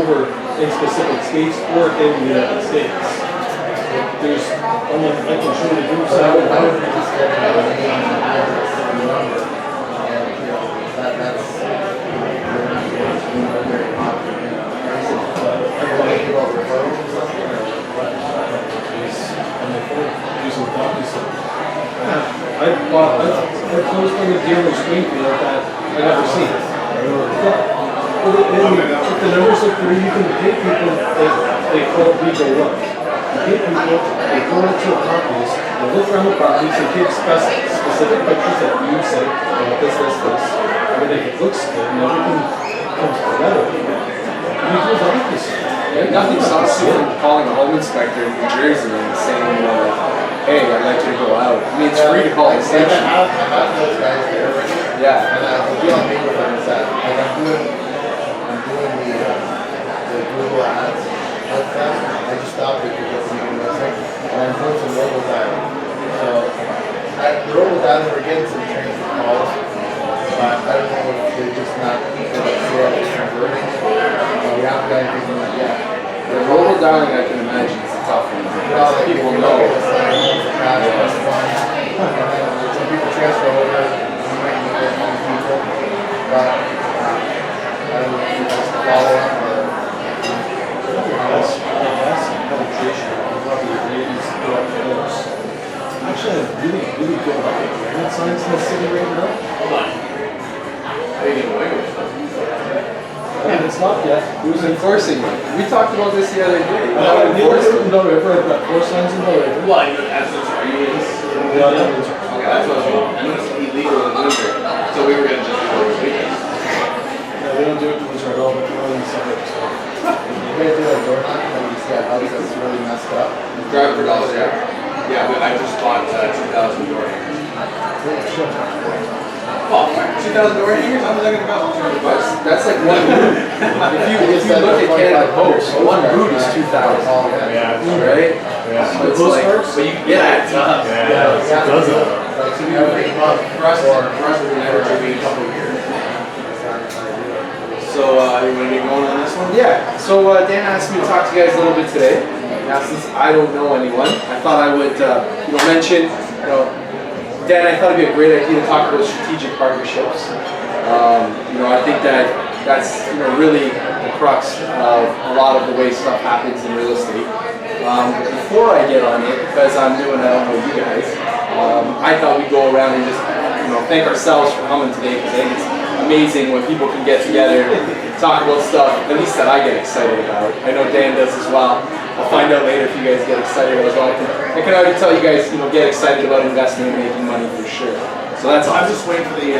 for in specific states or in the United States. There's, I mean, I can show you the groups. I would just get the name and address and number, and that's very popular. Thinking about referrals or something, or what? On my phone, using copies. I've closed on a deal in Springfield that I never seen. If the numbers look three, you can pay people, they call it legal work. You pay people, they go into properties, they look around the properties, and take specific pictures that you say, this. And then if it looks good and everything comes together, you do this. Nothing stops you from calling a home inspector in New Jersey and saying, hey, I'd like you to go out. I mean, it's free to call the station. I have those guys there already. Yeah. And the deal I'm making with them is that I'm doing the Google ads with them. I just stopped it because it's making a website. And I'm doing some mobile dialing. So the mobile dialing, we're getting some training calls. But I don't know if they're just not converting it. We haven't got anything like that. The mobile dialing, I can imagine, is a tough one. People know. Some people transfer over, you might need a few people, but I don't know if it's a follow-up or Penetration of what the ladies go up the hills. Actually, I'm really good about it. What signs in the city right now? Hold on. How are you getting away with it? And it's not yet. Who's enforcing it? We talked about this the other day. No River, I've got 4 signs in the river. Well, that's what's are you in? Okay, that's what I know it's illegal in winter, so we were going to just do it over the weekend. No, we don't do it in winter at all, but we're in the summer. you guys do a door knock and you see a house that's really messed up. Drive for dollars, yeah. Yeah, but I just bought 2,000 door hangers. Oh, 2,000 door hangers? How much are they going to cost? $200. That's like one root. If you look at Canada Post, one root is 2,000. Yeah, Right? Yeah. So it's like, But you can get that. Yeah, it does that. Like every month For us, it's been average every couple of years. So, you want to get going on this one? yeah. So Dan asked me to talk to you guys a little bit today. Now, since I don't know anyone, I thought I would, mention, Dan, I thought it'd be a great idea to talk about strategic partnerships. I think that's really the crux of a lot of the way stuff happens in real estate. But before I get on it, because I'm new and I don't know you guys, I thought we'd go around and just thank ourselves for coming today, because I think it's amazing when people can get together, talk about stuff, at least that I get excited about. I know Dan does as well. I'll find out later if you guys get excited as well. I can already tell you guys, get excited about investing and making money for sure. So that's I'm awesome. just waiting for the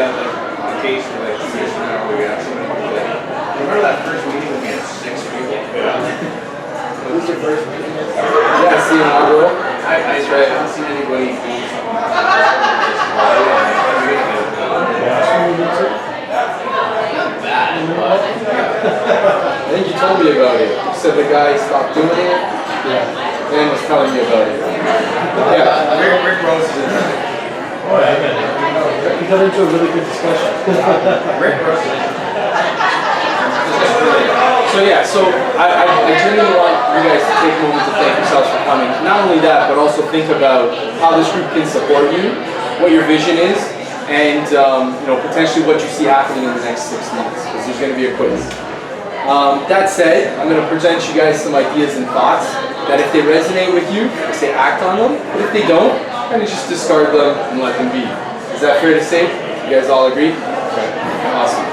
case for like 2 years from now where we got so many people there. Remember that first meeting when we had 6 people? What was your first meeting? Yeah, see you inaugural. I haven't seen anybody do something like I think you told me about it. You said the guy stopped doing it. Yeah. Dan was telling me about it. Yeah. Rick Rose is in there. Oh, yeah. We got into a really good discussion. Rick Rose is in there. So I genuinely want you guys to take a moment to thank yourselves for coming. Not only that, but also think about how this group can support you, what your vision is, and potentially what you see happening in the next 6 months, because there's going to be a quiz. That said, I'm going to present you guys some ideas and thoughts that if they resonate with you, I say act on them, but if they don't, kind of just discard them and let them be. Is that fair to say? You guys all agree? Okay, awesome.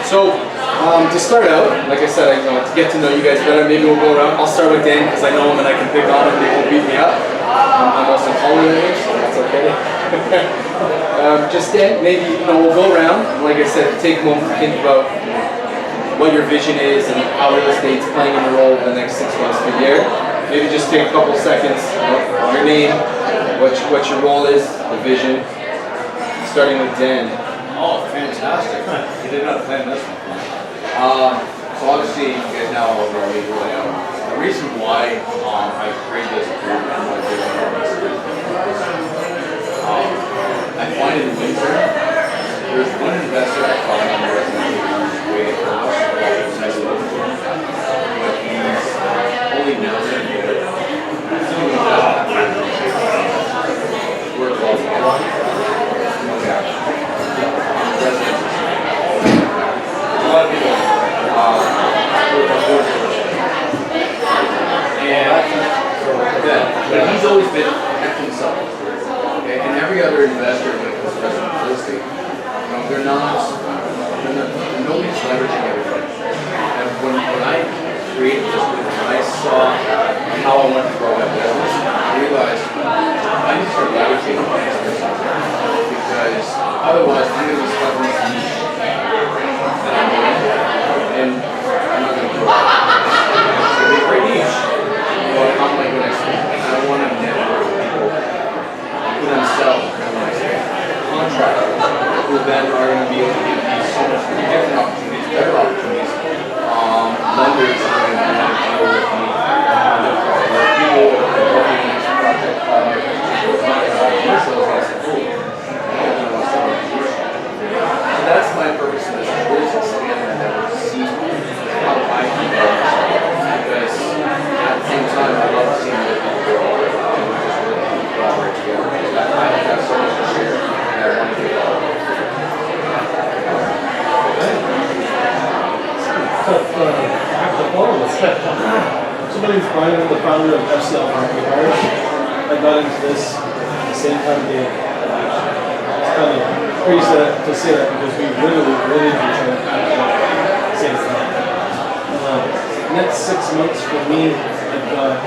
So, to start out, like I said, to get to know you guys better, maybe we'll go around. I'll start with Dan because I know him and I can pick on him and he won't beat me up. I'm also taller than him, so that's okay. Just Dan, maybe we'll go around. Like I said, take a moment to think about what your vision is and how real estate's playing in your role over the next 6 months to a year. Maybe just take a couple seconds, your name, what your role is, the vision. Starting with Dan. Oh, fantastic. You did not plan this one. So obviously, you guys now all over our legal layout. The reason why I created this group and what I did I find in Windsor, there's one investor I find on the resident who's way across. created this group, when I saw how I went to grow my business, I realized I need to start leveraging this business because otherwise I'm going to be stuck in this niche that I'm in, and I'm not going to grow. It's going to be a great niche, but how am I going to expand? I want to network with people who themselves contractors who then are going to be able to give me so much different opportunities, better opportunities. Lenders are going to be able to deal with me. People who are working on this project, commercial is going to say, so that's my purpose in this. Really to expand that network, to see how I can grow. Because at the same time, I love seeing other people grow. And we just really collaborate together. Because I have so much to share, and I want to give it all. I have to follow this. So my name's Brian, I'm the founder of FCL Marketing Buyers. I got into this at the same time they it's kind of crazy to say that because we really do each other at the same time. Next 6 months for me, I've got a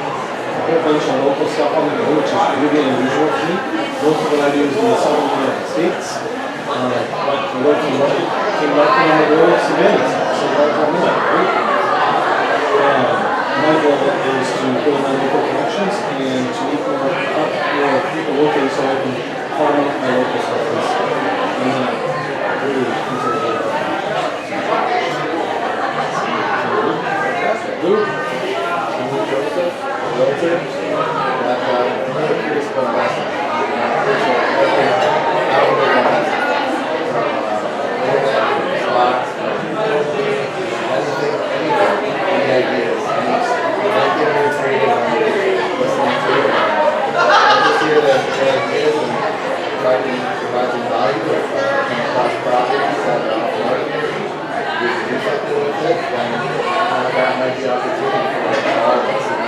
whole bunch of local stuff on the go, which is really unusual for me. Most of what I do is in the southern United States. But the local market came knocking on the door of Savannah. So that's what I'm at, right? My goal is to build my local connections and to meet more people locally so I can farm out my local stuff. I'm not really considered it. Luke, Joseph, realtor, and I'm really curious about investment. Stocks, anything, any ideas, anything you're trading or listening to. I'm just here to share ideas and try to provide some value if I come across properties that are off market. We can do something with it, then that might be an opportunity for all of us. And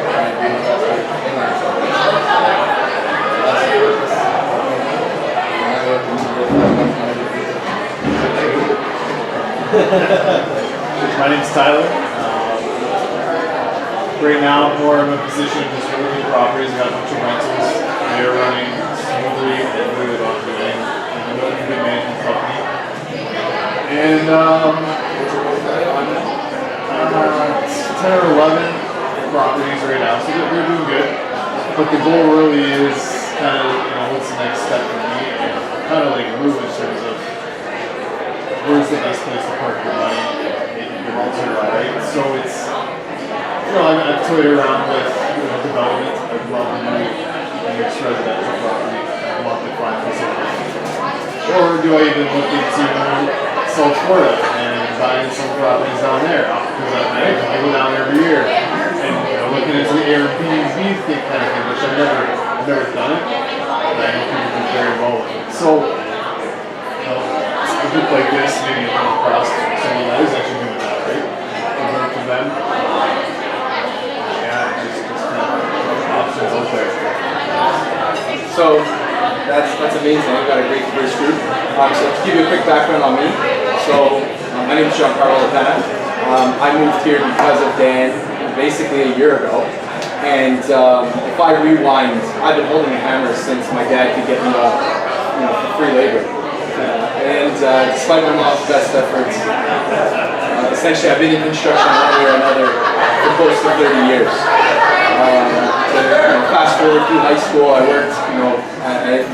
try and be investors in ourselves. That's the purpose of me. And I work with other people. My name's Tyler. Right now, I'm more in a position of just working properties. I've got a bunch of rentals. They are running smoothly and really well doing. I'm a good management company. And 10 or 11 properties right now, so they're doing good. But the goal really is kind of, what's the next step for me? And kind of like move in terms of where's the best place to park your money in your altar, right? So it's, I've toyed around with development. I'd love to do a mixed residential property. I'd love to find myself. Or do I even look into South Florida and buying some properties down there? Because I go down every year and looking into the Airbnb kind of thing, which I've never done it, and I know people do very well with it. So a group like this, maybe you'll come across someone that is actually doing that, right? And learn from them. Just kind of options out there. So that's amazing. I've got a great diverse group. So to give you a quick background on me. So my name is Giancarlo La Penna. I moved here because of Dan basically a year ago. And if I rewind, I've been holding a hammer since my dad could get me for free labor. And despite my mom's best efforts, essentially I've been in construction one way or another for close to 30 years. Fast forward through high school, I worked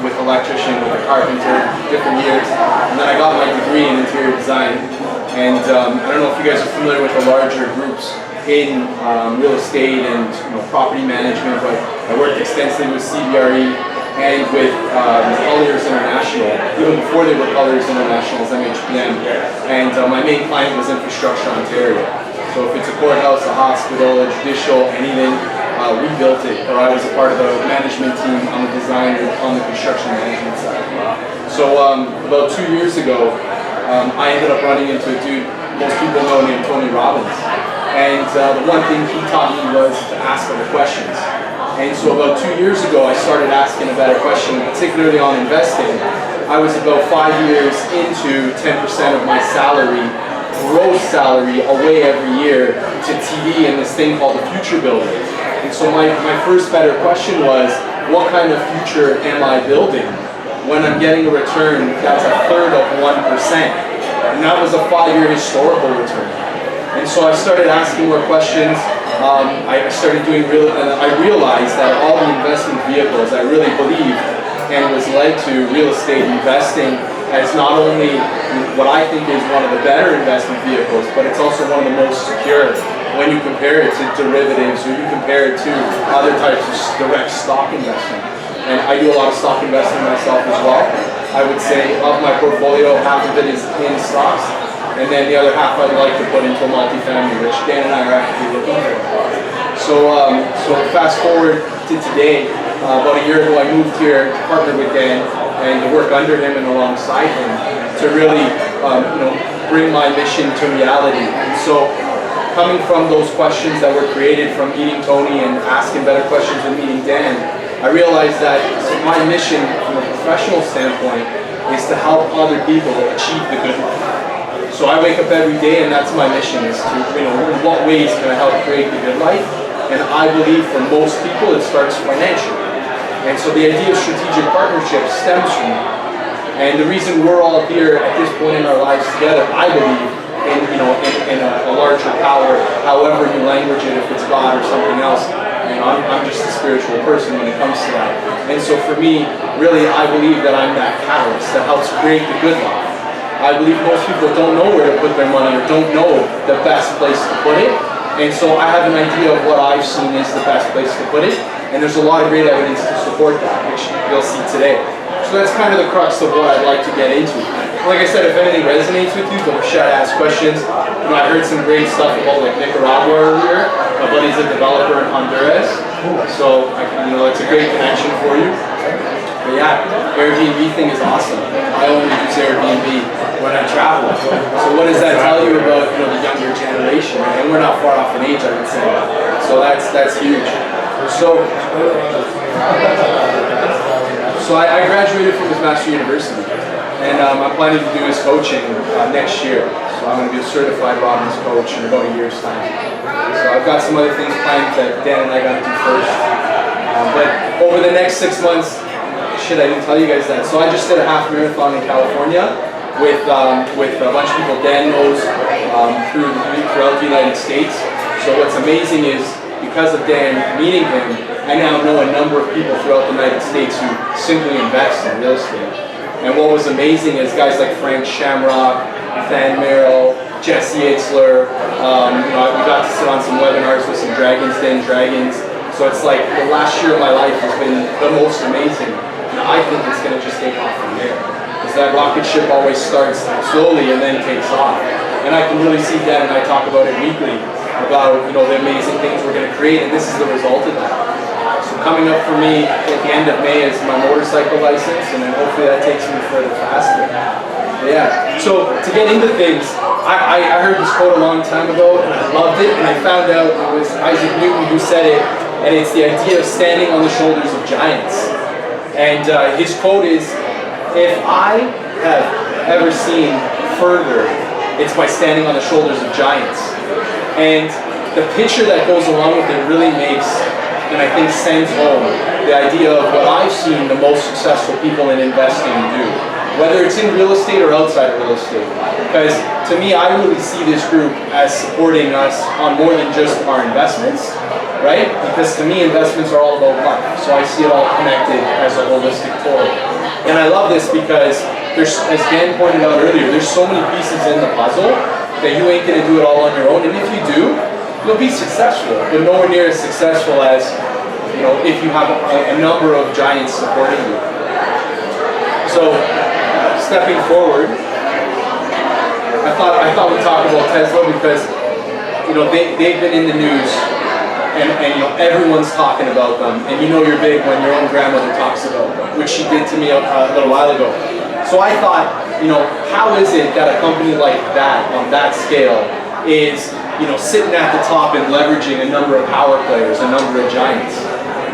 with electrician, with a carpenter, different years, and then I got my degree in interior design. And I don't know if you guys are familiar with the larger groups in real estate and property management, but I worked extensively with CBRE and with Colliers International, even before they were Colliers International as MHPM. And my main client was Infrastructure Ontario. So if it's a courthouse, a hospital, a judicial, anything, we built it, or I was a part of the management team on the design and on the construction management side. So about 2 years ago, I ended up running into a dude most people know named Tony Robbins. And the one thing he taught me was to ask better questions. And so about 2 years ago, I started asking a better question, particularly on investing. I was about 5 years into 10% of my salary gross salary away every year to TD and this thing called the future builder. And so my first better question was, what kind of future am I building when I'm getting a return that's a third of 1%? And that was a 5-year historical return. And so I started asking more questions. I started doing and I realized that all the investment vehicles I really believed and was led to real estate investing as not only what I think is one of the better investment vehicles, but it's also one of the most secure when you compare it to derivatives or you compare it to other types of direct stock investment. And I do a lot of stock investing myself as well. I would say of my portfolio, half of it is in stocks, and then the other half I'd like to put into a multifamily, which Dan and I are actively looking for. So fast forward to today, about a year ago I moved here to partner with Dan and to work under him and alongside him to really bring my mission to reality. And so coming from those questions that were created from meeting Tony and asking better questions and meeting Dan, I realized that my mission from a professional standpoint is to help other people achieve the good life. So I wake up every day and that's my mission, is to, in what ways can I help create the good life? And I believe for most people it starts financially. And so the idea of strategic partnership stems from that. And the reason we're all here at this point in our lives together, I believe, in a larger power, however you language it, if it's God or something else. I'm just a spiritual person when it comes to that. And so for me, really, I believe that I'm that catalyst that helps create the good life. I believe most people don't know where to put their money or don't know the best place to put it. And so I have an idea of what I've seen is the best place to put it. And there's a lot of great evidence to support that, which you'll see today. So that's kind of the crux of what I'd like to get into. Like I said, if anything resonates with you, don't be shy to ask questions. I heard some great stuff about like Nicaragua earlier. My buddy's a developer in Honduras. So it's a great connection for you. But yeah, Airbnb thing is awesome. I only use Airbnb when I travel. So what does that tell you about the younger generation? And we're not far off in age, I would say. So that's huge. So I graduated from McMaster University, and I'm planning to do his coaching next year. So I'm going to be a certified Robbins coach in about a year's time. So I've got some other things planned that Dan and I got to do first. But over the next 6 months, I didn't tell you guys that. So I just did a half marathon in California with a bunch of people Dan knows throughout the United States. So what's amazing is, because of Dan meeting him, I now know a number of people throughout the United States who simply invest in real estate. And what was amazing is guys like Frank Shamrock, Van Merrill, Jesse Itzler, we got to sit on some webinars with some Dragons Den Dragons. So it's like the last year of my life has been the most amazing. And I think it's going to just take off from there. Because that rocket ship always starts slowly and then takes off. And I can really see Dan and I talk about it weekly, about the amazing things we're going to create, and this is the result of that. So coming up for me at the end of May is my motorcycle license, and then hopefully that takes me further faster. But yeah, so to get into things, I heard this quote a long time ago, and I loved it, and I found out it was Isaac Newton who said it, and it's the idea of standing on the shoulders of giants. And his quote is, if I have ever seen further, it's by standing on the shoulders of giants. And the picture that goes along with it really makes, and I think sends home, the idea of what I've seen the most successful people in investing do, whether it's in real estate or outside of real estate. Because to me, I really see this group as supporting us on more than just our investments, right? Because to me, investments are all about life. So I see it all connected as a holistic whole. And I love this because there's, as Dan pointed out earlier, there's so many pieces in the puzzle that you ain't gonna do it all on your own. And if you do, you'll be successful, but nowhere near as successful as if you have a number of giants supporting you. So stepping forward, I thought we'd talk about Tesla because they've been in the news, and everyone's talking about them, and you're big when your own grandmother talks about them, which she did to me a little while ago. So I thought, how is it that a company like that, on that scale, is sitting at the top and leveraging a number of power players, a number of giants?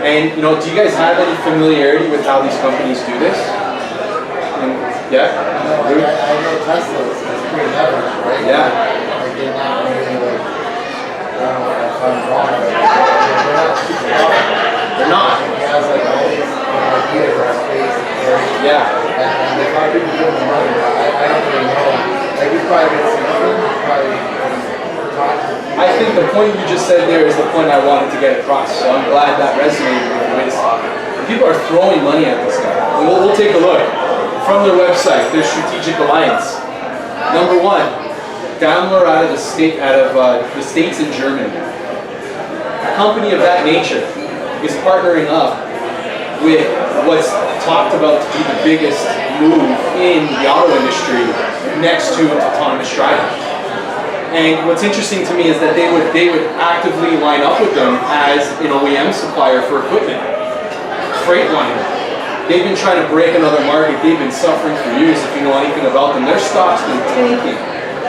And do you guys have any familiarity with how these companies do this? And Yeah. I know Tesla is pretty leveraged, right? Yeah. Like they're not really like, I don't know if I'm wrong, but they're not super profitable. They're not. He has like all these ideas for space and carry. Yeah. And there's a lot of people giving him money, but I don't really know. Like he's probably been seeing probably talk to. I think the point you just said there is the point I wanted to get across. So I'm glad that resonated with you. People are throwing money at this guy. And we'll take a look. From their website, their strategic alliance. Number one, Daimler out of the States and Germany. A company of that nature is partnering up with what's talked about to be the biggest move in the auto industry next to autonomous driving. And what's interesting to me is that they would actively line up with them as an OEM supplier for equipment. Freightliner. They've been trying to break another market. They've been suffering for years, if you know anything about them. Their stock's been tanking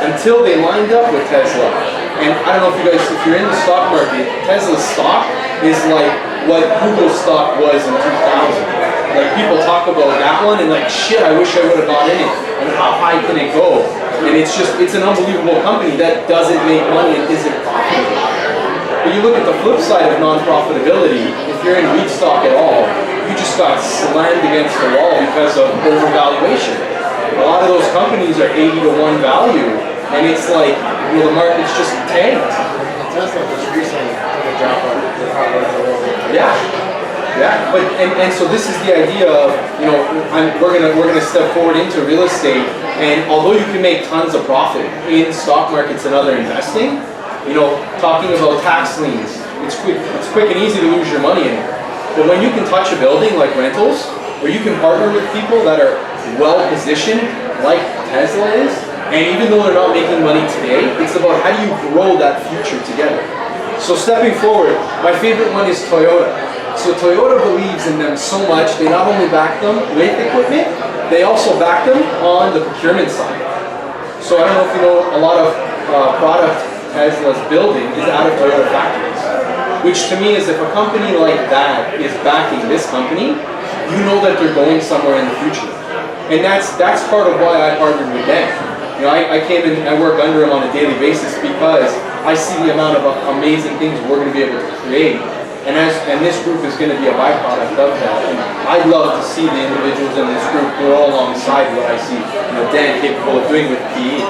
until they lined up with Tesla. And I don't know if you're in the stock market, Tesla's stock is like what Google's stock was in 2000. Like people talk about that one and like, shit, I wish I would have got in it. And how high can it go? And it's an unbelievable company that doesn't make money and isn't profitable. But you look at the flip side of non-profitability, if you're in weak stock at all, you just got slammed against the wall because of overvaluation. A lot of those companies are 80 to 1 value, and it's like, the market's just tanked. Tesla just recently took a drop on the power of the world. Yeah. Yeah, but and so this is the idea of, we're gonna step forward into real estate, and although you can make tons of profit in stock markets and other investing, talking about tax liens, it's quick and easy to lose your money in it. But when you can touch a building like rentals, where you can partner with people that are well positioned, like Tesla is, and even though they're not making money today, it's about how do you grow that future together. So stepping forward, my favorite one is Toyota. So Toyota believes in them so much, they not only back them with equipment, they also back them on the procurement side. So I don't know if you know, a lot of product Tesla's building is out of Toyota factories. Which to me is, if a company like that is backing this company, you know that they're going somewhere in the future. And that's part of why I partnered with them. I came in, I work under them on a daily basis because I see the amount of amazing things we're going to be able to create. And this group is going to be a byproduct of that. And I'd love to see the individuals in this group grow alongside what I see Dan capable of doing with PE.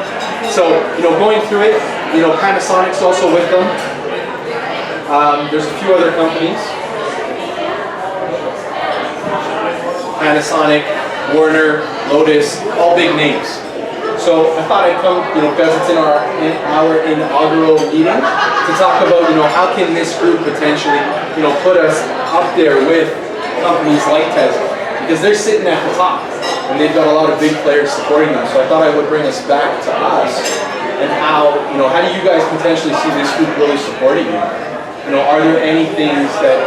So, going through it, Panasonic's also with them. There's a few other companies. Panasonic, Warner, Lotus, all big names. So I thought I'd come, because it's in our inaugural meeting, to talk about, how can this group potentially, put us up there with companies like Tesla, because they're sitting at the top, and they've got a lot of big players supporting them. So I thought I would bring us back to us, and how do you guys potentially see this group really supporting you? Are there any things that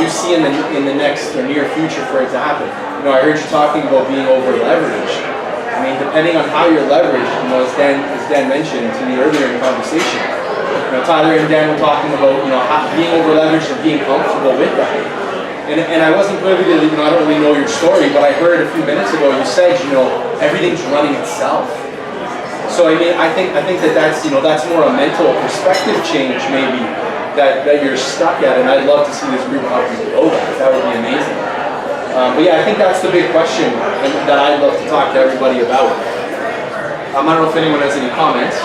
you see in the next or near future for it to happen? I heard you talking about being over leveraged. I mean, depending on how you're leveraged, as Dan mentioned to me earlier in the conversation, Tyler and Dan were talking about being over leveraged and being comfortable with that. And I wasn't privy to, I don't really know your story, but I heard a few minutes ago you said, everything's running itself. So I mean, I think that's more a mental perspective change maybe that you're stuck at, and I'd love to see this group help you grow that. That would be amazing. But yeah, I think that's the big question that I'd love to talk to everybody about. I don't know if anyone has any comments.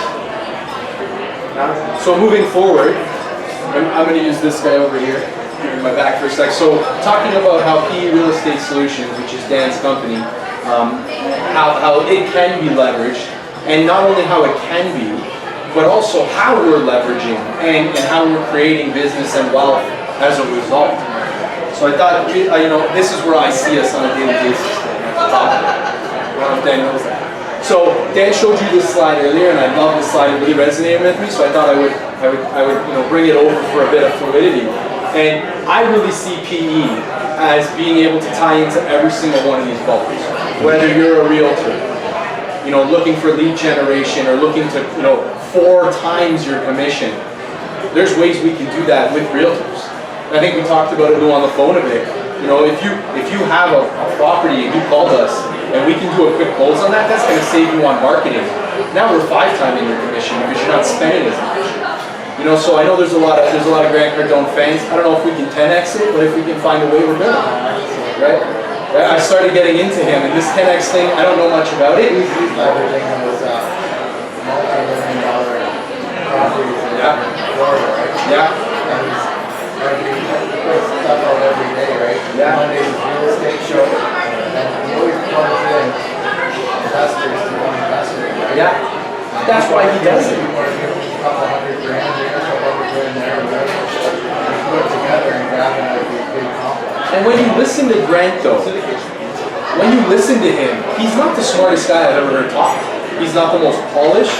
So moving forward, I'm going to use this guy over here, giving my back for a sec. So talking about how PE Real Estate Solutions, which is Dan's company, how it can be leveraged, and not only how it can be, but also how we're leveraging and how we're creating business and wealth as a result. So I thought, this is where I see us on a daily basis. I don't know if Dan knows that. So Dan showed you this slide earlier, and I love this slide. It really resonated with me. So I thought I would bring it over for a bit of fluidity. And I really see PE as being able to tie into every single one of these bubbles. Whether you're a realtor, looking for lead generation or looking to 4 times your commission, there's ways we can do that with realtors. I think we talked about it on the phone a bit. You know, if you have a property and you called us and we can do a quick close on that, that's going to save you on marketing. Now we're 5-timing your commission because you're not spending as much. You know, so I know there's a lot of Grant Cardone fans. I don't know if we can 10x it, but if we can find a way, we're good. Right? I started getting into him, and this 10x thing, I don't know much about it. He's leveraging those multi-million-dollar properties in Florida, right? Yeah. And he puts stuff out every day, right? Yeah. Monday's real estate show, and he always plugs in investors to one investor, right? Yeah. That's why he does it. You want to give him a couple $100,000 here, a couple $100,000 there, whatever. You put it together and grab it out of these big complex. And when you listen to Grant, though, when you listen to him, he's not the smartest guy I've ever heard talk. He's not the most polished.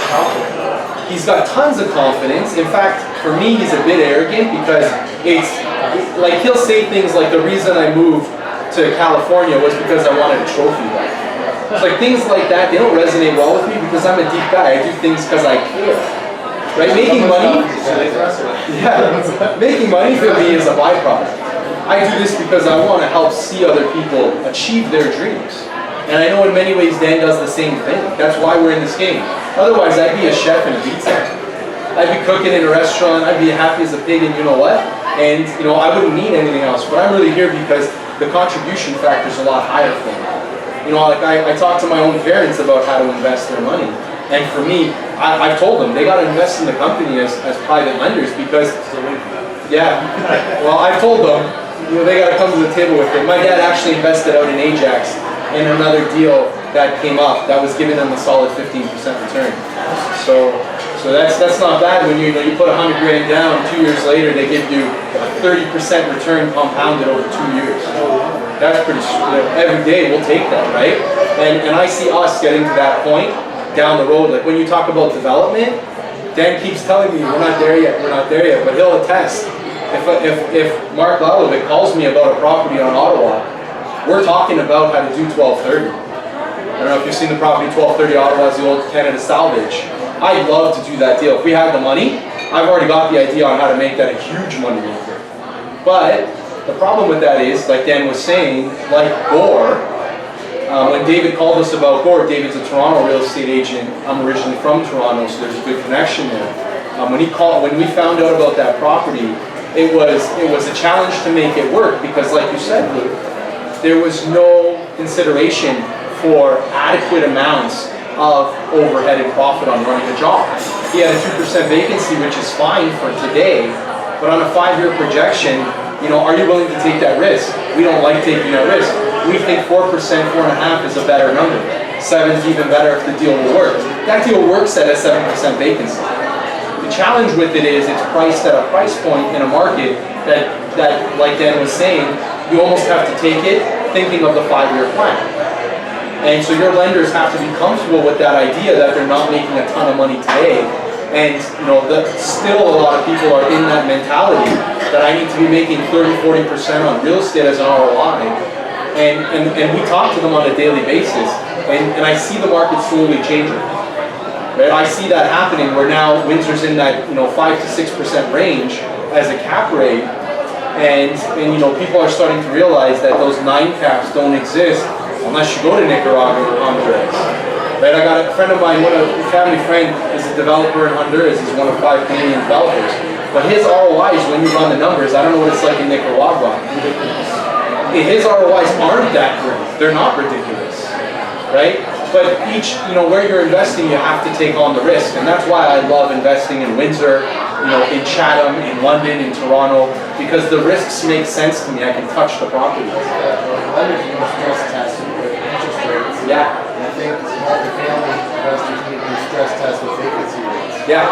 He's got tons of confidence. In fact, for me, he's a bit arrogant because it's like he'll say things like, the reason I moved to California was because I wanted a trophy back. It's like things like that, they don't resonate well with me because I'm a deep guy. I do things because I care. Right? Making money, making money for me is a byproduct. I do this because I want to help see other people achieve their dreams. And I know in many ways Dan does the same thing. That's why we're in this game. Otherwise, I'd be a chef in a pizza. I'd be cooking in a restaurant. I'd be happy as a pig, and you know what? And you know, I wouldn't need anything else. But I'm really here because the contribution factor is a lot higher for me. You know, like I talk to my own parents about how to invest their money. And for me, I've told them they got to invest in the company as private lenders because, yeah, well, I've told them, you know, they got to come to the table with it. My dad actually invested out in Ajax in another deal that came up that was giving them a solid 15% return. So that's not bad when you put $100,000 down. 2 years later, they give you a 30% return compounded over 2 years. That's pretty, every day we'll take that, right? And I see us getting to that point down the road. Like when you talk about development, Dan keeps telling me we're not there yet, but he'll attest. If Mark Lalovic calls me about a property on Ottawa, we're talking about how to do 1230. I don't know if you've seen the property 1230 Ottawa, is the old Canada Salvage. I'd love to do that deal. If we had the money, I've already got the idea on how to make that a huge money maker. But the problem with that is, like Dan was saying, like Gore, when David called us about Gore, David's a Toronto real estate agent. I'm originally from Toronto, so there's a good connection there. When we found out about that property, it was a challenge to make it work because, like you said, Luke, there was no consideration for adequate amounts of overhead and profit on running a job. He had a 2% vacancy, which is fine for today, but on a 5-year projection, you know, are you willing to take that risk? We don't like taking that risk. We think 4%, 4.5% is a better number. 7 is even better if the deal will work. That deal works at a 7% vacancy. The challenge with it is it's priced at a price point in a market that like Dan was saying, you almost have to take it thinking of the 5-year plan. And so your lenders have to be comfortable with that idea that they're not making a ton of money today. And you know, still a lot of people are in that mentality that I need to be making 30-40% on real estate as an ROI. And we talk to them on a daily basis, and I see the market slowly changing. Right? I see that happening where now Windsor's in that 5 to 6% range as a cap rate, and you know, people are starting to realize that those 9 caps don't exist unless you go to Nicaragua or Honduras. Right? I got a friend of mine, a family friend, is a developer in Honduras. He's one of 5 Canadian developers. But his ROIs, when you run the numbers, I don't know what it's like in Nicaragua. His ROIs aren't that great. They're not ridiculous, right? But each, where you're investing, you have to take on the risk, and that's why I love investing in Windsor, in Chatham, in London, in Toronto, because the risks make sense to me. I can touch the property. Lenders are going to stress test with interest rates. Yeah. And I think multifamily investors need to stress test with vacancy rates. Yeah.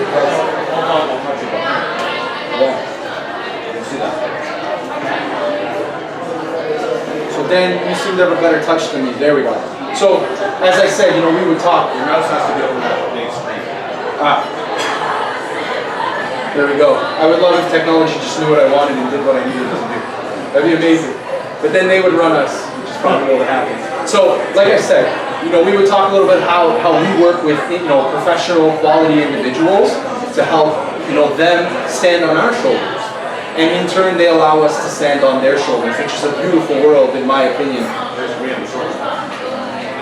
Because So Dan, you seem to have a better touch than me. There we go. So, as I said, we would talk. Your mouse has to be over that big screen. There we go. I would love if technology just knew what I wanted and did what I needed to do. That'd be amazing. But then they would run us, which is probably what would happen. So, like I said, we would talk a little bit how we work with professional quality individuals to help them stand on our shoulders. and in turn they allow us to stand on their shoulders, which is a beautiful world in my opinion.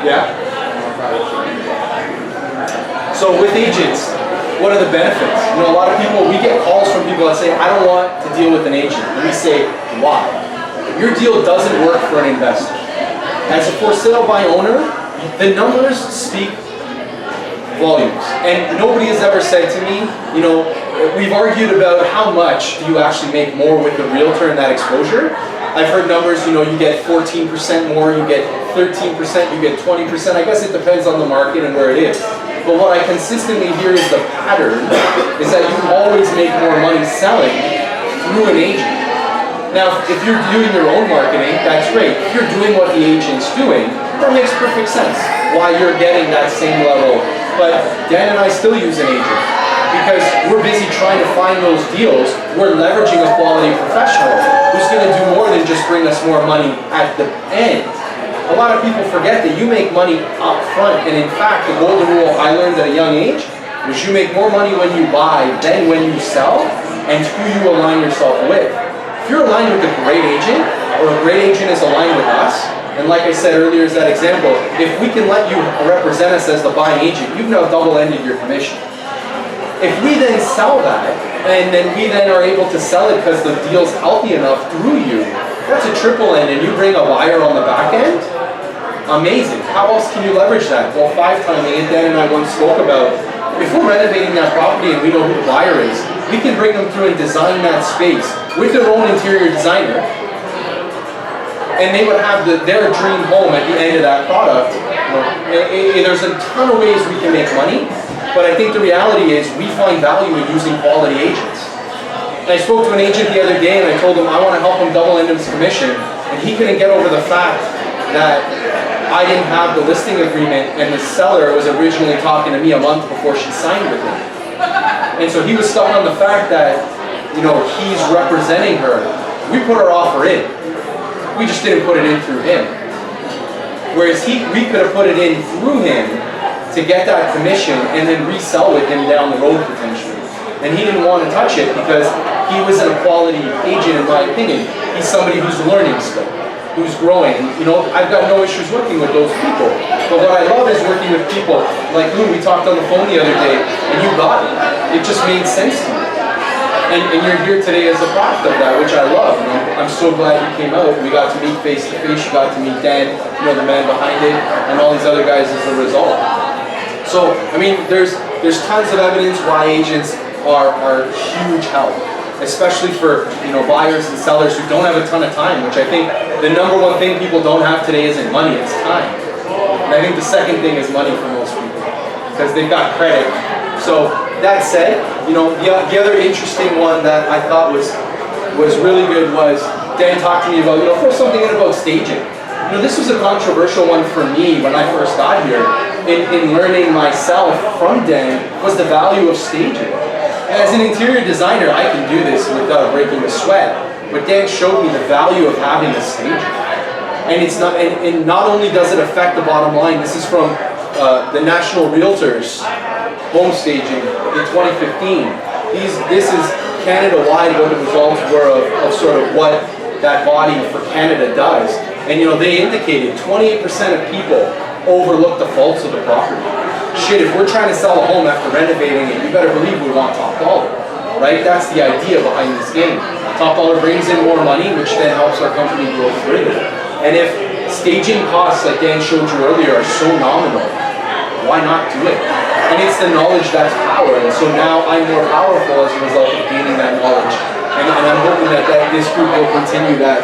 Yeah? So with agents, what are the benefits? You know, a lot of people, we get calls from people that say, I don't want to deal with an agent. And we say, why? Your deal doesn't work for an investor. As a for sale by owner, the numbers speak volumes. And nobody has ever said to me, you know, we've argued about how much do you actually make more with the realtor in that exposure. I've heard numbers, you know, you get 14% more, you get 13%, you get 20%. I guess it depends on the market and where it is. But what I consistently hear is the pattern is that you always make more money selling through an agent. Now, if you're doing your own marketing, that's great. If you're doing what the agent's doing, that makes perfect sense why you're getting that same level. But Dan and I still use an agent because we're busy trying to find those deals. We're leveraging a quality professional who's going to do more than just bring us more money at the end. A lot of people forget that you make money up front, and in fact, the golden rule I learned at a young age was you make more money when you buy than when you sell, and who you align yourself with. If you're aligned with a great agent, or a great agent is aligned with us, and like I said earlier as that example, if we can let you represent us as the buying agent, you've now double-ended your commission. If we then sell that, and then we then are able to sell it because the deal's healthy enough through you, that's a triple end, and you bring a buyer on the back end, amazing. How else can you leverage that? Well, 5-timing it, Dan and I once spoke about, if we're renovating that property and we know who the buyer is, we can bring them through and design that space with their own interior designer, and they would have their dream home at the end of that product. There's a ton of ways we can make money, but I think the reality is we find value in using quality agents. And I spoke to an agent the other day and I told him I want to help him double end his commission, and he couldn't get over the fact that I didn't have the listing agreement and the seller was originally talking to me a month before she signed with him. And so he was stuck on the fact that, you know, he's representing her. We put our offer in. We just didn't put it in through him. Whereas we could have put it in through him to get that commission and then resell with him down the road potentially. And he didn't want to touch it because he wasn't a quality agent in my opinion. He's somebody who's learning still, who's growing. You know, I've got no issues working with those people. But what I love is working with people like Lou. We talked on the phone the other day and you got it. It just made sense to me. And you're here today as a product of that, which I love. You know, I'm so glad you came out. We got to meet face to face. You got to meet Dan, you know, the man behind it, and all these other guys as a result. So, I mean, there's tons of evidence why agents are huge help, especially for, you know, buyers and sellers who don't have a ton of time, which I think the number one thing people don't have today isn't money, it's time. And I think the second thing is money for most people, because they've got credit. So that said, you know, the other interesting one that I thought was really good was Dan talked to me about, you know, throw something in about staging. You know, this was a controversial one for me when I first got here. In learning myself from Dan was the value of staging. As an interior designer, I can do this without breaking a sweat. But Dan showed me the value of having a stage. And it's not, and not only does it affect the bottom line, this is from the National Realtors home staging in 2015. This is Canada-wide what the results were of sort of what that body for Canada does. And you know, they indicated 28% of people overlook the faults of the property. Shit, if we're trying to sell a home after renovating it, you better believe we want top dollar, right? That's the idea behind this game. Top dollar brings in more money, which then helps our company grow further. And if staging costs, like Dan showed you earlier, are so nominal, why not do it? And it's the knowledge that's power. And so now I'm more powerful as a result of gaining that knowledge. And I'm hoping that this group will continue that.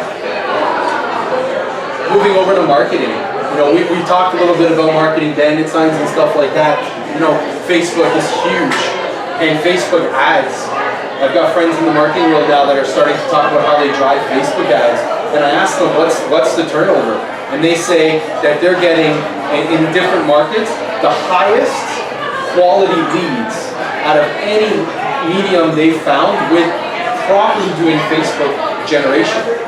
Moving over to marketing. You know, we talked a little bit about marketing bandit signs and stuff like that. You know, Facebook is huge. And Facebook ads. I've got friends in the marketing world now that are starting to talk about how they drive Facebook ads. And I asked them, what's the turnover? And they say that they're getting, in different markets, the highest quality leads out of any medium they've found with properly doing Facebook generation.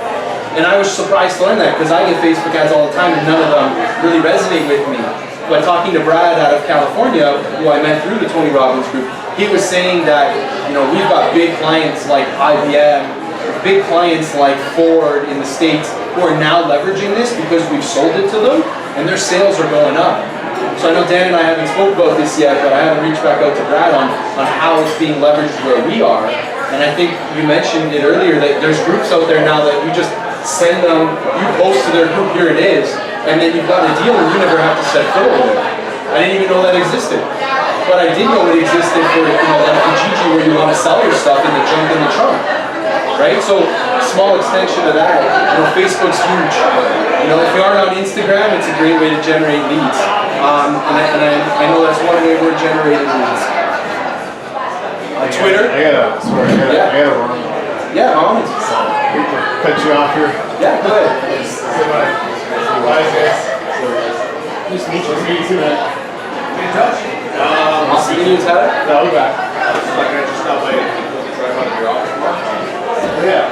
And I was surprised to learn that because I get Facebook ads all the time and none of them really resonate with me. But talking to Brad out of California, who I met through the Tony Robbins group, he was saying that, you know, we've got big clients like IBM, big clients like Ford in the States who are now leveraging this because we've sold it to them and their sales are going up. So I know Dan and I haven't spoke about this yet, but I haven't reached back out to Brad on how it's being leveraged where we are. And I think you mentioned it earlier that there's groups out there now that we just send them, you post to their group, here it is, and then you've got a deal and you never have to set foot over there. I didn't even know that existed. But I did know it existed for, like Kijiji, where you want to sell your stuff in the junk in the trunk. Right? So, small extension of that, Facebook's huge. If you aren't on Instagram, it's a great way to generate leads. I know that's one way we're generating leads. Twitter? I gotta run. Yeah, Mohammed. So, we can cut you off here. Yeah, go ahead. Say bye. Bye, guys. Nice to meet you. Nice to meet you too, man. Get in touch. Awesome meeting you, Tyler. No, we're back. Like I just stopped by to try out of your office tomorrow. Yeah.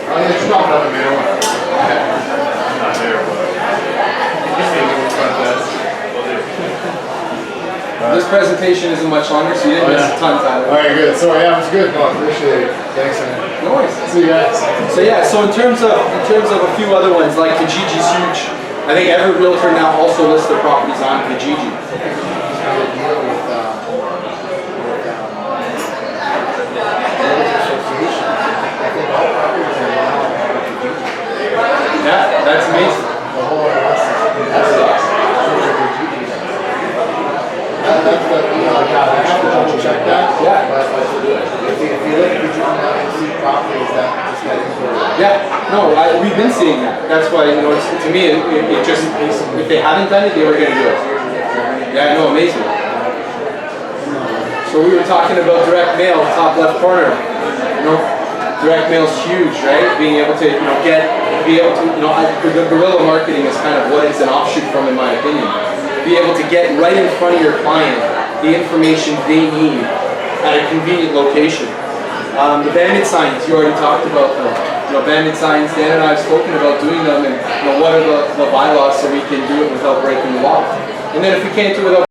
I'm gonna drop it on the mail. I'm not there, but just maybe in front of us. This presentation isn't much longer, so you didn't miss a ton, Tyler. Alright, good. So yeah, it was good. No, I appreciate it. Thanks, man. No worries. See you guys. So in terms of a few other ones, like Kijiji's huge. I think every realtor now also lists their properties on Kijiji. Yeah, that's amazing. Check that. Yeah. But if you look at the and see properties that just get imported. Yeah, no, we've been seeing that. That's why, to me, it just, if they haven't done it, they were going to do it. Yeah, I know, amazing. So we were talking about direct mail, top left corner. Direct mail is huge, right? Being able to, the guerrilla marketing is kind of what it's an offshoot from, in my opinion. Be able to get right in front of your client the information they need at a convenient location. The bandit signs, you already talked about them. Bandit signs, Dan and I have spoken about doing them and what are the bylaws so we can do it without breaking the law. And then if we can't do it without